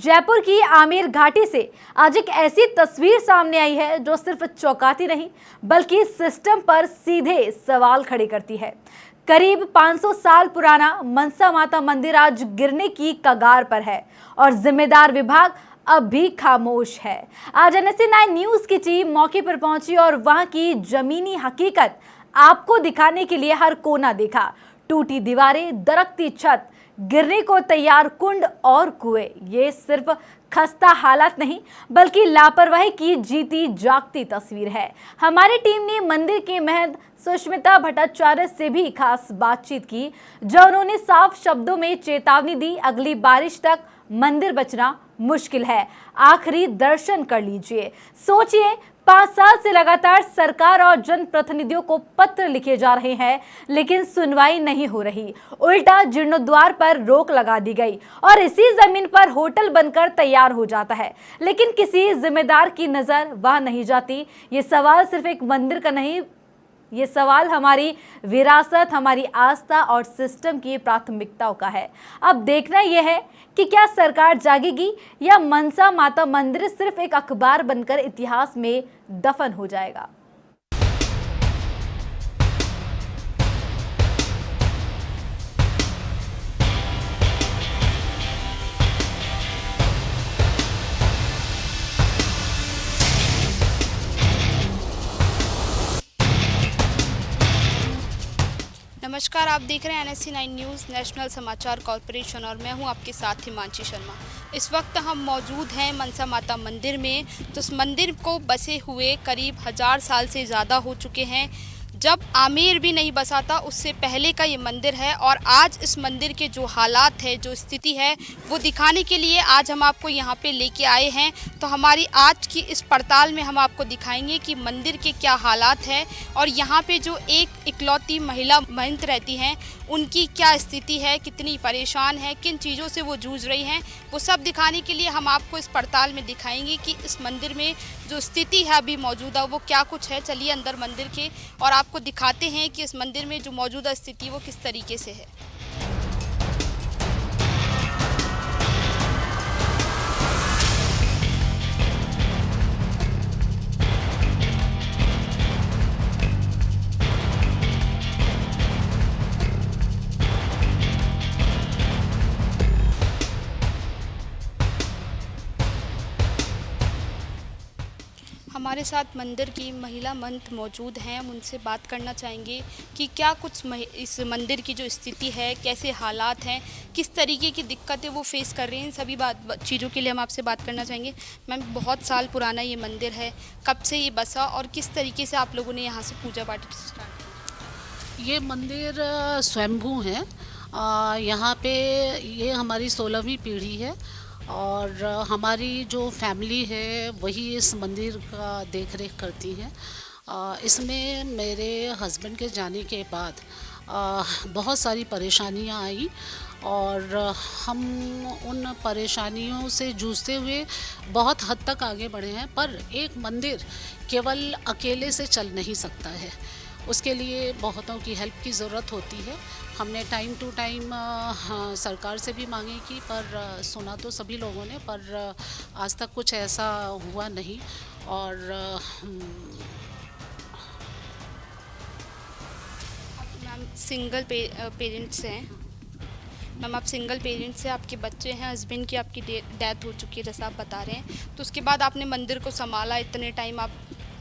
जयपुर की आमेर घाटी से आज एक ऐसी तस्वीर सामने आई है जो सिर्फ चौंकाती नहीं बल्कि सिस्टम पर सीधे सवाल खड़े करती है। करीब 500 साल पुराना मनसा माता मंदिर आज गिरने की कगार पर है और जिम्मेदार विभाग अब भी खामोश है। आज NSA-9 न्यूज की टीम मौके पर पहुंची और वहां की जमीनी हकीकत आपको दिखाने के लिए हर कोना देखा। टूटी दीवारें, दरकती छत, गिरने को तैयार कुंड और कुएं, ये सिर्फ खस्ता हालात नहीं बल्कि लापरवाही की जीती जागती तस्वीर है। हमारी टीम ने मंदिर के महंत सुष्मिता भट्टाचार्य से भी खास बातचीत की, जो उन्होंने साफ शब्दों में चेतावनी दी, अगली बारिश तक मंदिर बचना मुश्किल है, आखिरी दर्शन कर लीजिए। सोचिए, 5 साल से लगातार सरकार और जनप्रतिनिधियों को पत्र लिखे जा रहे हैं लेकिन सुनवाई नहीं हो रही। उल्टा जीर्णोद्वार पर रोक लगा दी गई और इसी जमीन पर होटल बनकर तैयार हो जाता है, लेकिन किसी जिम्मेदार की नजर वहां नहीं जाती। ये सवाल सिर्फ एक मंदिर का नहीं, ये सवाल हमारी विरासत, हमारी आस्था और सिस्टम की प्राथमिकताओं का है। अब देखना यह है कि क्या सरकार जागेगी या मनसा माता मंदिर सिर्फ एक अखबार बनकर इतिहास में दफन हो जाएगा। नमस्कार, आप देख रहे हैं NSA-9 न्यूज़ नेशनल समाचार कॉरपोरेशन और मैं हूं आपके साथ हिमांशी शर्मा। इस वक्त हम मौजूद हैं मनसा माता मंदिर में। तो इस मंदिर को बसे हुए करीब 1000 साल से ज़्यादा हो चुके हैं। जब आमेर भी नहीं बसा था उससे पहले का ये मंदिर है और आज इस मंदिर के जो हालात है, जो स्थिति है, वो दिखाने के लिए आज हम आपको यहाँ पे लेके आए हैं। तो हमारी आज की इस पड़ताल में हम आपको दिखाएंगे कि मंदिर के क्या हालात है और यहाँ पे जो एक इकलौती महिला महंत रहती हैं उनकी क्या स्थिति है, कितनी परेशान है, किन चीज़ों से वो जूझ रही हैं, वो सब दिखाने के लिए हम आपको इस पड़ताल में दिखाएंगे कि इस मंदिर में जो स्थिति है अभी मौजूदा वो क्या कुछ है। चलिए अंदर मंदिर के और आपको दिखाते हैं कि इस मंदिर में जो मौजूदा स्थिति वो किस तरीके से है। हमारे साथ मंदिर की महिला महंत मौजूद हैं, हम उनसे बात करना चाहेंगे कि क्या कुछ इस मंदिर की जो स्थिति है, कैसे हालात हैं, किस तरीके की दिक्कतें वो फेस कर रही हैं, सभी चीज़ों के लिए हम आपसे बात करना चाहेंगे। मैम, बहुत साल पुराना ये मंदिर है, कब से ये बसा और किस तरीके से आप लोगों ने यहाँ से पूजा पाठ स्टार्ट किया? ये मंदिर स्वयंभू है। यहाँ पे ये हमारी 16वीं पीढ़ी है और हमारी जो फैमिली है वही इस मंदिर का देख रेख करती है। इसमें मेरे हस्बैंड के जाने के बाद बहुत सारी परेशानियां आई और हम उन परेशानियों से जूझते हुए बहुत हद तक आगे बढ़े हैं। पर एक मंदिर केवल अकेले से चल नहीं सकता है, उसके लिए बहुतों की हेल्प की ज़रूरत होती है। हमने टाइम टू टाइम सरकार से भी मांगे की, पर सुना तो सभी लोगों ने, पर आज तक कुछ ऐसा हुआ नहीं। और मैम, सिंगल पेरेंट्स हैं। मैम, आप सिंगल पेरेंट्स से, आपके बच्चे हैं, हस्बैंड की आपकी डेथ हो चुकी है जैसा आप बता रहे हैं, तो उसके बाद आपने मंदिर को संभाला, इतने टाइम आप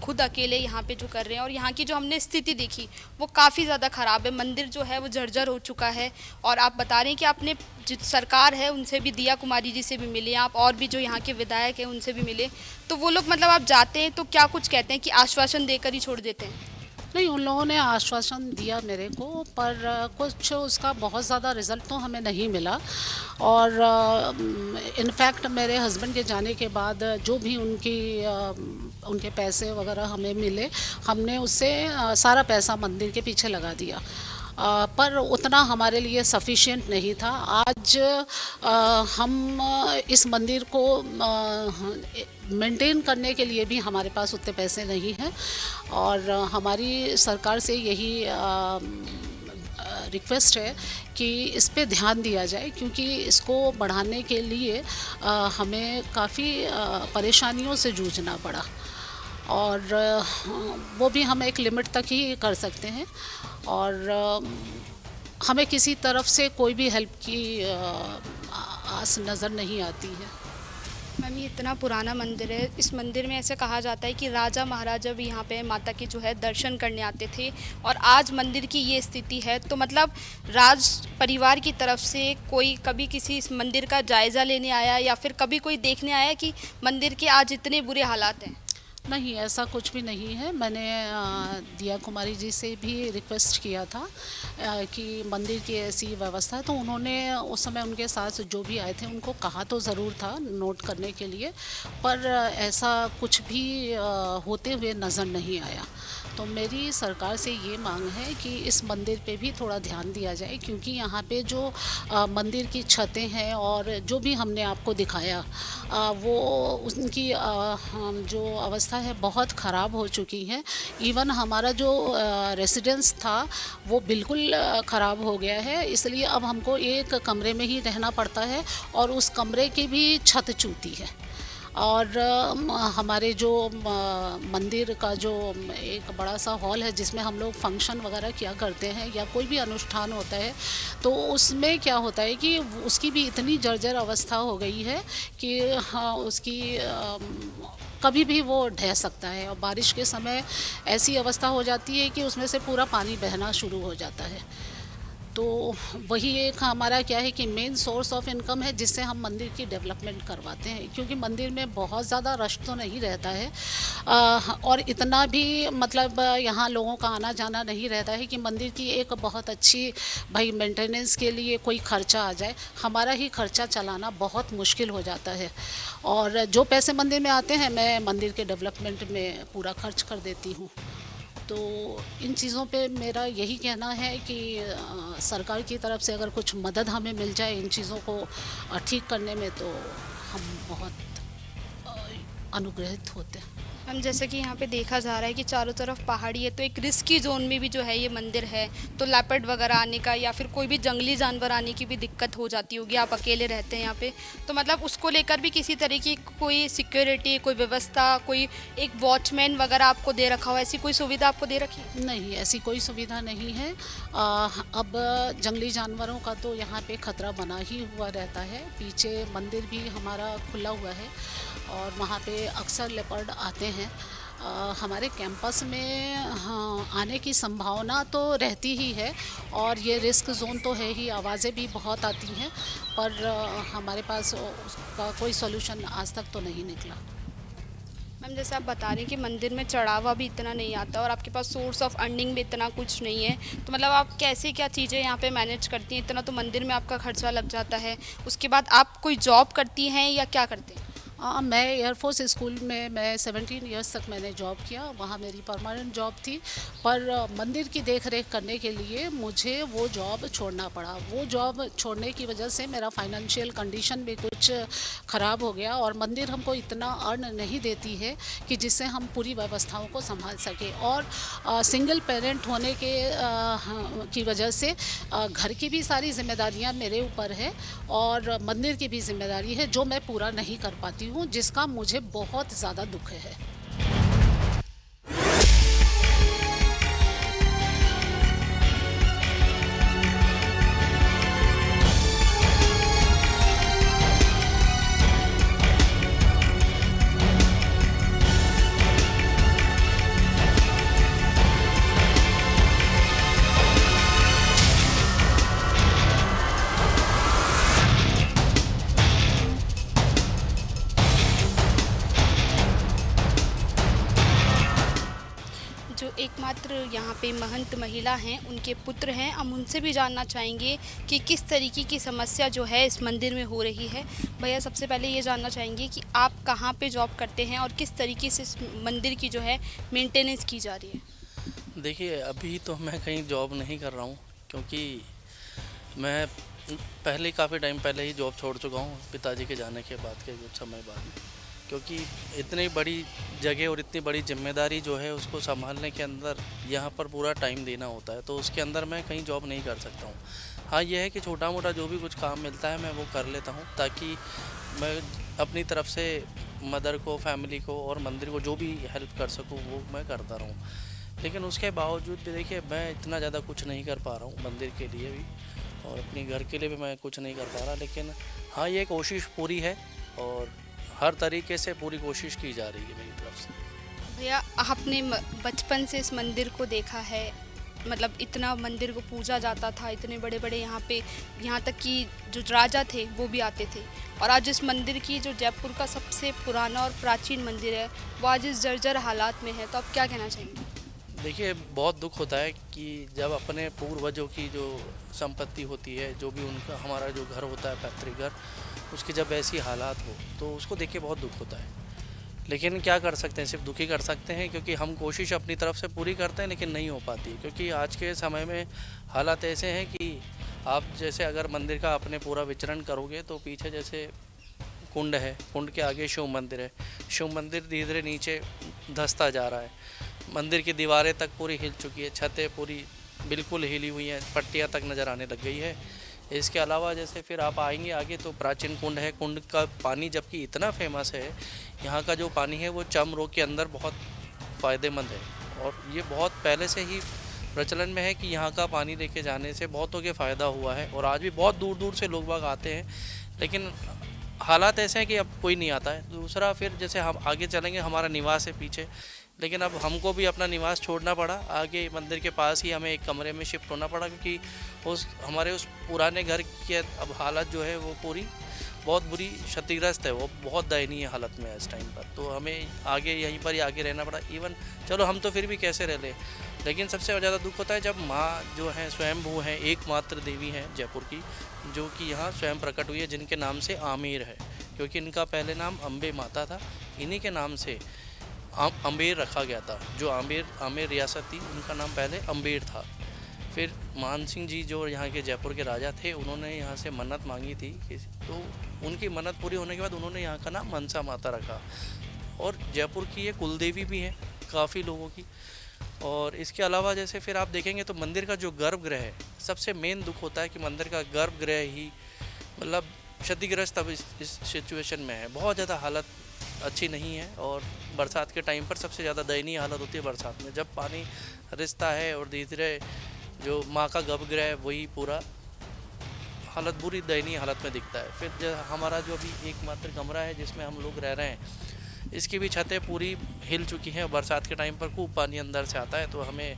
खुद अकेले यहाँ पे जो कर रहे हैं और यहाँ की जो हमने स्थिति देखी वो काफ़ी ज़्यादा ख़राब है। मंदिर जो है वो जर्जर हो चुका है और आप बता रहे हैं कि आपने जो सरकार है उनसे भी, दिया कुमारी जी से भी मिले आप, और भी जो यहाँ के विधायक हैं उनसे भी मिले, तो वो लोग मतलब आप जाते हैं तो क्या कुछ कहते हैं कि आश्वासन देकर ही छोड़ देते हैं? नहीं, उन लोगों ने आश्वासन दिया मेरे को, पर कुछ उसका बहुत ज़्यादा रिज़ल्ट तो हमें नहीं मिला। और इनफैक्ट मेरे हस्बैंड के जाने के बाद जो भी उनके पैसे वगैरह हमें मिले, हमने उससे सारा पैसा मंदिर के पीछे लगा दिया। पर उतना हमारे लिए सफिशिएंट नहीं था। आज हम इस मंदिर को मेंटेन करने के लिए भी हमारे पास उतने पैसे नहीं हैं और हमारी सरकार से यही रिक्वेस्ट है कि इस पे ध्यान दिया जाए, क्योंकि इसको बढ़ाने के लिए हमें काफ़ी परेशानियों से जूझना पड़ा, और वो भी हम एक लिमिट तक ही कर सकते हैं, और हमें किसी तरफ से कोई भी हेल्प की आस नज़र नहीं आती है। मैम, ये इतना पुराना मंदिर है, इस मंदिर में ऐसे कहा जाता है कि राजा महाराजा भी यहाँ पे माता के जो है दर्शन करने आते थे, और आज मंदिर की ये स्थिति है, तो मतलब राज परिवार की तरफ से कोई कभी किसी इस मंदिर का जायज़ा लेने आया या फिर कभी कोई देखने आया कि मंदिर के आज इतने बुरे हालात हैं? नहीं, ऐसा कुछ भी नहीं है। मैंने दिया कुमारी जी से भी रिक्वेस्ट किया था कि मंदिर की ऐसी व्यवस्था है, तो उन्होंने उस समय उनके साथ जो भी आए थे उनको कहा तो ज़रूर था नोट करने के लिए, पर ऐसा कुछ भी होते हुए नज़र नहीं आया। तो मेरी सरकार से ये मांग है कि इस मंदिर पे भी थोड़ा ध्यान दिया जाए, क्योंकि यहाँ पे जो मंदिर की छतें हैं और जो भी हमने आपको दिखाया वो उनकी जो अवस्था है बहुत ख़राब हो चुकी है। इवन हमारा जो रेसिडेंस था वो बिल्कुल ख़राब हो गया है, इसलिए अब हमको एक कमरे में ही रहना पड़ता है, और उस कमरे की भी छत चूती है। और हमारे जो मंदिर का जो एक बड़ा सा हॉल है जिसमें हम लोग फंक्शन वगैरह किया करते हैं या कोई भी अनुष्ठान होता है, तो उसमें क्या होता है कि उसकी भी इतनी जर्जर अवस्था हो गई है कि हाँ, उसकी कभी भी वो ढह सकता है, और बारिश के समय ऐसी अवस्था हो जाती है कि उसमें से पूरा पानी बहना शुरू हो जाता है। तो वही एक हमारा क्या है कि मेन सोर्स ऑफ इनकम है, जिससे हम मंदिर की डेवलपमेंट करवाते हैं, क्योंकि मंदिर में बहुत ज़्यादा रश तो नहीं रहता है, और इतना भी मतलब यहाँ लोगों का आना जाना नहीं रहता है कि मंदिर की एक बहुत अच्छी भाई मेंटेनेंस के लिए कोई खर्चा आ जाए। हमारा ही खर्चा चलाना बहुत मुश्किल हो जाता है, और जो पैसे मंदिर में आते हैं मैं मंदिर के डेवलपमेंट में पूरा खर्च कर देती हूँ। तो इन चीज़ों पे मेरा यही कहना है कि सरकार की तरफ से अगर कुछ मदद हमें मिल जाए इन चीज़ों को ठीक करने में, तो हम बहुत अनुग्रहित होते हैं। हम जैसे कि यहाँ पे देखा जा रहा है कि चारों तरफ पहाड़ी है, तो एक रिस्की जोन में भी जो है ये मंदिर है, तो लेपर्ड वगैरह आने का या फिर कोई भी जंगली जानवर आने की भी दिक्कत हो जाती होगी। आप अकेले रहते हैं यहाँ पे, तो मतलब उसको लेकर भी किसी तरह की कोई सिक्योरिटी, कोई व्यवस्था, कोई एक वॉचमैन वगैरह आपको दे रखा हो, ऐसी कोई सुविधा आपको दे रखी है? नहीं, ऐसी कोई सुविधा नहीं है। अब जंगली जानवरों का तो यहाँ पे खतरा बना ही हुआ रहता है। पीछे मंदिर भी हमारा खुला हुआ है और वहाँ पे अक्सर लेपर्ड आते हैं। हमारे कैंपस में हाँ, आने की संभावना तो रहती ही है, और ये रिस्क जोन तो है ही, आवाज़ें भी बहुत आती हैं, पर हमारे पास उसका कोई सॉल्यूशन आज तक तो नहीं निकला। मैम, जैसे आप बता रहे हैं कि मंदिर में चढ़ावा भी इतना नहीं आता और आपके पास सोर्स ऑफ अर्निंग भी इतना कुछ नहीं है, तो मतलब आप कैसे क्या चीज़ें यहाँ पे मैनेज करती हैं? इतना तो मंदिर में आपका खर्चा लग जाता है, उसके बाद आप कोई जॉब करती हैं या क्या करते हैं? मैं एयरफोर्स स्कूल में मैं 17 इयर्स तक मैंने जॉब किया, वहाँ मेरी परमानेंट जॉब थी, पर मंदिर की देख रेख करने के लिए मुझे वो जॉब छोड़ना पड़ा। वो जॉब छोड़ने की वजह से मेरा फाइनेंशियल कंडीशन भी कुछ ख़राब हो गया, और मंदिर हमको इतना अर्न नहीं देती है कि जिससे हम पूरी व्यवस्थाओं को संभाल सकें, और सिंगल पेरेंट होने के की वजह से घर की भी सारी जिम्मेदारियाँ मेरे ऊपर है, और मंदिर की भी जिम्मेदारी है जो मैं पूरा नहीं कर पाती हूँ, जिसका मुझे बहुत ज़्यादा दुख है। जो एकमात्र यहाँ पे महंत महिला हैं, उनके पुत्र हैं, हम उनसे भी जानना चाहेंगे कि किस तरीके की समस्या जो है इस मंदिर में हो रही है। भैया, सबसे पहले ये जानना चाहेंगे कि आप कहाँ पे जॉब करते हैं और किस तरीके से इस मंदिर की जो है मेंटेनेंस की जा रही है? देखिए, अभी तो मैं कहीं जॉब नहीं कर रहा हूँ, क्योंकि मैं पहले काफ़ी टाइम पहले ही जॉब छोड़ चुका हूँ, पिताजी के जाने के बाद के कुछ समय बाद। क्योंकि इतनी बड़ी जगह और इतनी बड़ी जिम्मेदारी जो है उसको संभालने के अंदर यहाँ पर पूरा टाइम देना होता है, तो उसके अंदर मैं कहीं जॉब नहीं कर सकता हूँ। हाँ, ये है कि छोटा मोटा जो भी कुछ काम मिलता है मैं वो कर लेता हूँ, ताकि मैं अपनी तरफ से मदर को, फैमिली को और मंदिर को जो भी हेल्प कर सकूँ वो मैं करता रहूँ। लेकिन उसके बावजूद भी देखिए मैं इतना ज़्यादा कुछ नहीं कर पा रहा हूँ मंदिर के लिए भी, और अपने घर के लिए भी मैं कुछ नहीं कर पा रहा। लेकिन हाँ, ये कोशिश पूरी है और हर तरीके से पूरी कोशिश की जा रही है मेरी तरफ से। भैया, आपने बचपन से इस मंदिर को देखा है, मतलब इतना मंदिर को पूजा जाता था, इतने बड़े बड़े यहाँ तक कि जो राजा थे वो भी आते थे, और आज इस मंदिर की, जो जयपुर का सबसे पुराना और प्राचीन मंदिर है, वो आज इस जर्जर हालात में है, तो आप क्या कहना चाहेंगे? देखिए, बहुत दुख होता है कि जब अपने पूर्वजों की जो संपत्ति होती है, जो भी उनका, हमारा जो घर होता है पैतृक घर, उसकी जब ऐसी हालात हो तो उसको देख के बहुत दुख होता है। लेकिन क्या कर सकते हैं, सिर्फ दुखी कर सकते हैं, क्योंकि हम कोशिश अपनी तरफ से पूरी करते हैं लेकिन नहीं हो पाती। क्योंकि आज के समय में हालात ऐसे हैं कि आप जैसे अगर मंदिर का अपने पूरा विचरण करोगे तो पीछे जैसे कुंड है, कुंड के आगे शिव मंदिर है, शिव मंदिर धीरे धीरे नीचे धंसता जा रहा है, मंदिर की दीवारें तक पूरी हिल चुकी है, छतें पूरी बिल्कुल हिली हुई हैं, पट्टियाँ तक नज़र आने लग गई है। इसके अलावा जैसे फिर आप आएंगे आगे तो प्राचीन कुंड है, कुंड का पानी जबकि इतना फेमस है, यहाँ का जो पानी है वो चर्म रोग के अंदर बहुत फ़ायदेमंद है, और ये बहुत पहले से ही प्रचलन में है कि यहाँ का पानी लेके जाने से बहुतों के फ़ायदा हुआ है, और आज भी बहुत दूर दूर से लोग बाग आते हैं। लेकिन हालात ऐसे हैं कि अब कोई नहीं आता है। दूसरा, फिर जैसे हम आगे चलेंगे, हमारा निवास है पीछे, लेकिन अब हमको भी अपना निवास छोड़ना पड़ा, आगे मंदिर के पास ही हमें एक कमरे में शिफ्ट होना पड़ा, क्योंकि हमारे उस पुराने घर की अब हालत जो है वो पूरी बहुत बुरी क्षतिग्रस्त है, वो बहुत दयनीय हालत में है इस टाइम पर। तो हमें आगे यहीं पर ही आगे रहना पड़ा। इवन चलो हम तो फिर भी कैसे रह ले, लेकिन सबसे ज़्यादा दुख होता है जब माँ जो है स्वयंभू हैं, एकमात्र देवी हैं जयपुर की, जो कि यहाँ स्वयं प्रकट हुई है, जिनके नाम से आमेर है, क्योंकि इनका पहले नाम अम्बे माता था, इन्हीं के नाम से अम्बेर रखा गया था। जो आमेर रियासत थी उनका नाम पहले अम्बेर था। फिर मान सिंह जी जो यहाँ के जयपुर के राजा थे, उन्होंने यहाँ से मन्नत मांगी थी, तो उनकी मन्नत पूरी होने के बाद उन्होंने यहाँ का नाम मनसा माता रखा, और जयपुर की ये कुलदेवी भी है काफ़ी लोगों की। और इसके अलावा जैसे फिर आप देखेंगे तो मंदिर का जो गर्भगृह है, सबसे मेन दुख होता है कि मंदिर का गर्भगृह ही मतलब क्षतिग्रस्त अब इस सिचुएशन में है, बहुत ज़्यादा हालत अच्छी नहीं है। और बरसात के टाइम पर सबसे ज़्यादा दयनीय हालत होती है बरसात में, जब पानी रिसता है और धीरे धीरे जो माँ का गर्भगृह है वही पूरा हालत बुरी दयनीय हालत में दिखता है। फिर हमारा जो अभी एकमात्र कमरा है जिसमें हम लोग रह रहे हैं, इसकी भी छतें पूरी हिल चुकी हैं, बरसात के टाइम पर खूब पानी अंदर से आता है, तो हमें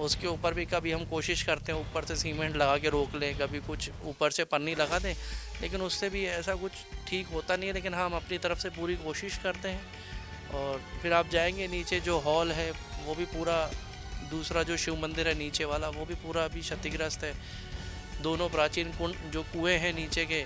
उसके ऊपर भी कभी हम कोशिश करते हैं ऊपर से सीमेंट लगा के रोक लें, कभी कुछ ऊपर से पन्नी लगा दें, लेकिन उससे भी ऐसा कुछ ठीक होता नहीं है। लेकिन हाँ, हम अपनी तरफ से पूरी कोशिश करते हैं। और फिर आप जाएंगे नीचे, जो हॉल है वो भी पूरा, दूसरा जो शिव मंदिर है नीचे वाला, वो भी पूरा अभी क्षतिग्रस्त है। दोनों प्राचीन कुंड जो कुएँ हैं नीचे के,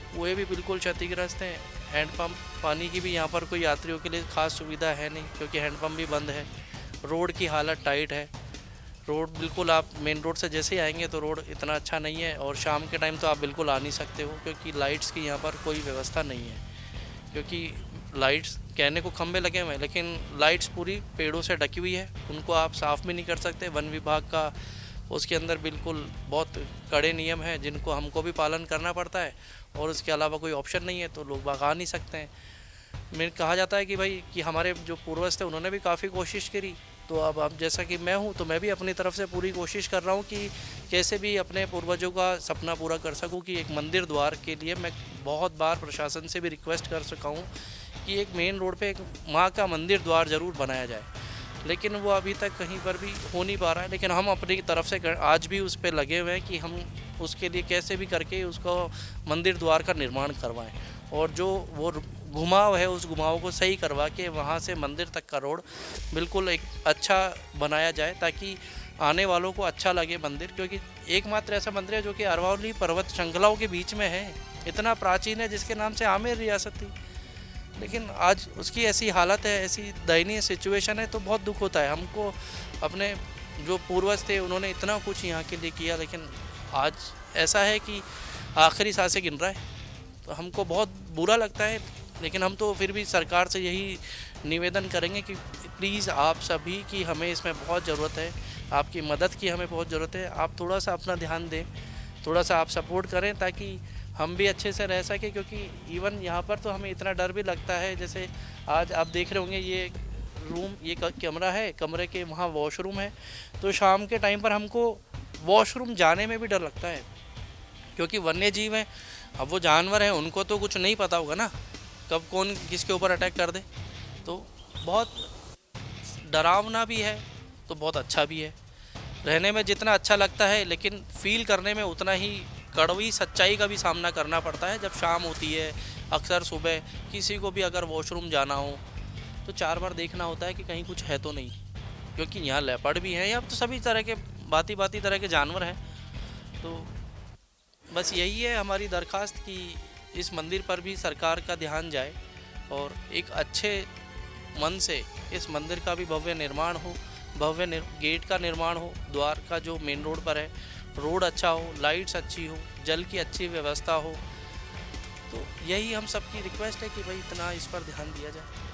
कुएँ भी बिल्कुल क्षतिग्रस्त हैं। हैंडपम्प पानी की भी यहाँ पर कोई यात्रियों के लिए ख़ास सुविधा है नहीं, क्योंकि हैंडपम्प भी बंद है। रोड की हालत टाइट है, रोड बिल्कुल, आप मेन रोड से जैसे ही आएंगे तो रोड इतना अच्छा नहीं है, और शाम के टाइम तो आप बिल्कुल आ नहीं सकते हो, क्योंकि लाइट्स की यहाँ पर कोई व्यवस्था नहीं है। क्योंकि लाइट्स कहने को खंभे लगे हुए हैं, लेकिन लाइट्स पूरी पेड़ों से ढकी हुई है, उनको आप साफ़ भी नहीं कर सकते। वन विभाग का उसके अंदर बिल्कुल बहुत कड़े नियम हैं, जिनको हमको भी पालन करना पड़ता है, और उसके अलावा कोई ऑप्शन नहीं है, तो लोग बाग आ नहीं सकते हैं। मैं कहा जाता है कि भाई कि हमारे जो पूर्वज थे उन्होंने भी काफ़ी कोशिश करी, तो अब जैसा कि मैं हूँ तो मैं भी अपनी तरफ से पूरी कोशिश कर रहा हूँ कि कैसे भी अपने पूर्वजों का सपना पूरा कर सकूँ, कि एक मंदिर द्वार के लिए मैं बहुत बार प्रशासन से भी रिक्वेस्ट कर सका हूँ कि एक मेन रोड पे एक माँ का मंदिर द्वार ज़रूर बनाया जाए, लेकिन वो अभी तक कहीं पर भी हो नहीं पा रहा है। लेकिन हम अपनी तरफ से आज भी उस पर लगे हुए हैं कि हम उसके लिए कैसे भी करके उसको मंदिर द्वार का निर्माण करवाएं, और जो वो घुमाव है उस घुमाव को सही करवा के वहाँ से मंदिर तक का रोड बिल्कुल एक अच्छा बनाया जाए, ताकि आने वालों को अच्छा लगे मंदिर। क्योंकि एकमात्र ऐसा मंदिर है जो कि अरवली पर्वत श्रृंखलाओं के बीच में है, इतना प्राचीन है, जिसके नाम से आमेर रियासत थी, लेकिन आज उसकी ऐसी हालत है, ऐसी दयनीय सिचुएशन है, तो बहुत दुख होता है हमको। अपने जो पूर्वज थे उन्होंने इतना कुछ यहाँ के लिए किया, लेकिन आज ऐसा है कि आखिरी सांसें गिन रहा है, तो हमको बहुत बुरा लगता है। लेकिन हम तो फिर भी सरकार से यही निवेदन करेंगे कि प्लीज़ आप सभी की हमें इसमें बहुत ज़रूरत है, आपकी मदद की हमें बहुत ज़रूरत है। आप थोड़ा सा अपना ध्यान दें, थोड़ा सा आप सपोर्ट करें ताकि हम भी अच्छे से रह सकें, क्योंकि इवन यहाँ पर तो हमें इतना डर भी लगता है। जैसे आज आप देख रहे होंगे ये रूम, ये कमरा है, कमरे के वहाँ वॉशरूम है, तो शाम के टाइम पर हमको वॉशरूम जाने में भी डर लगता है, क्योंकि वन्य जीव हैं। अब वो जानवर हैं, उनको तो कुछ नहीं पता होगा ना कब कौन किसके ऊपर अटैक कर दे। तो बहुत डरावना भी है तो बहुत अच्छा भी है। रहने में जितना अच्छा लगता है, लेकिन फील करने में उतना ही कड़वी सच्चाई का भी सामना करना पड़ता है। जब शाम होती है, अक्सर सुबह किसी को भी अगर वॉशरूम जाना हो तो 4 बार देखना होता है कि कहीं कुछ है तो नहीं, क्योंकि यहाँ लेपर्ड भी हैं, या तो सभी तरह के भांति तरह के जानवर हैं। तो बस यही है हमारी दरख्वास्त कि इस मंदिर पर भी सरकार का ध्यान जाए और एक अच्छे मन से इस मंदिर का भी भव्य निर्माण हो, गेट का निर्माण हो, द्वार का जो मेन रोड पर है रोड अच्छा हो, लाइट्स अच्छी हो, जल की अच्छी व्यवस्था हो। तो यही हम सबकी रिक्वेस्ट है कि भाई इतना इस पर ध्यान दिया जाए।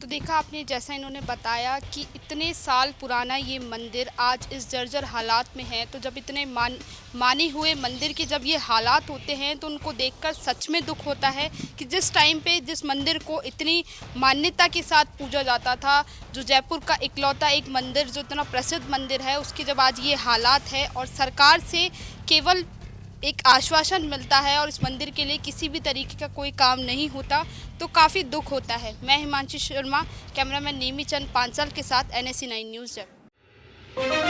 तो देखा आपने, जैसा इन्होंने बताया कि इतने साल पुराना ये मंदिर आज इस जर्जर हालात में है। तो जब इतने माने हुए मंदिर के जब ये हालात होते हैं तो उनको देखकर सच में दुख होता है कि जिस टाइम पे जिस मंदिर को इतनी मान्यता के साथ पूजा जाता था, जो जयपुर का इकलौता एक मंदिर जो इतना प्रसिद्ध मंदिर है, उसके जब आज ये हालात है और सरकार से केवल एक आश्वासन मिलता है और इस मंदिर के लिए किसी भी तरीके का कोई काम नहीं होता, तो काफ़ी दुख होता है। मैं हिमांशी शर्मा, कैमरामैन नेमी चंद पांचाल के साथ NSE 9 न्यूज़ जयपुर।